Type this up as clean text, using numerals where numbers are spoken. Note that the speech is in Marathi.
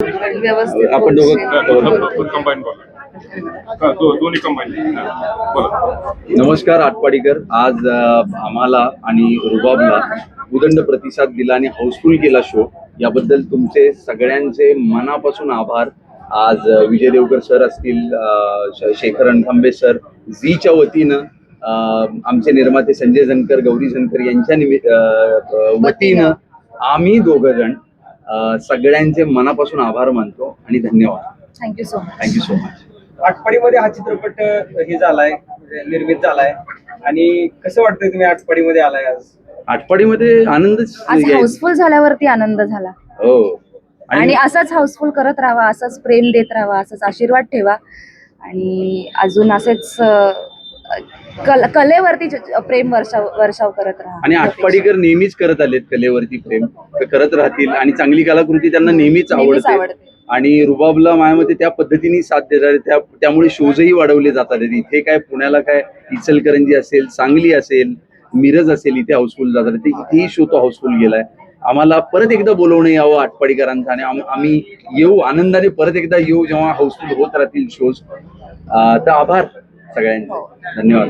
व्यवस्थित आपण बोलशील. दोघं कंबाईन दोन्ही कंबाईन बोला. नमस्कार आटपाडीकर. आज आम्हाला आणि रुबाबला उदंड प्रतिसाद दिला आणि हाऊसफुल केला शो, याबद्दल तुमचे सगळ्यांचे मनापासून आभार. आज विजय देवकर सर असतील, शेखर रणखांबे सर, झीच्या वतीनं, आमचे निर्माते संजय जनकर, गौरी जनकर यांच्या वतीनं आम्ही दोघं जण सगळ्यांचे मनापासून आभार मानतो आणि धन्यवाद. Thank you so much. Thank you so much. आटपाडीमध्ये हा चित्रपट हे झालाय, निर्मित झालाय, आणि कसं वाटतंय तुम्ही आटपाडीमध्ये आलाय आज? आटपाडीमध्ये आनंदच आज घ्यायचा. हाऊसफुल झाल्यावरती आनंद झाला. हो, आणि असंच हाऊसफुल करत राहावा, असंच प्रेम देत राहावा, असंच आशीर्वाद ठेवा आणि अजून असेच कलेवरती प्रेम वर्षाव करत राहा. आणि आटपाडीकर नेहमीच करत आलेत कलेवरती प्रेम, करत राहतील आणि चांगली कलाकृती त्यांना नेहमीच आवडते. आणि रुबाबला माझ्यामध्ये त्या पद्धतीने साथ देतात, त्यामुळे शोजही वाढवले जातात. इथे काय पुण्याला काय इचलकरंजी असेल, सांगली असेल, मिरज असेल, इथे हाऊसफुल जातात. इथेही शो तो हाऊसफुल गेलाय. आम्हाला परत एकदा बोलवणं यावं आटपाडीकरांचं आणि आम्ही येऊ, आनंदाने परत एकदा येऊ जेव्हा हाऊसफुल होत राहतील शोज. तर आभार सगळ्यांचे, धन्यवाद.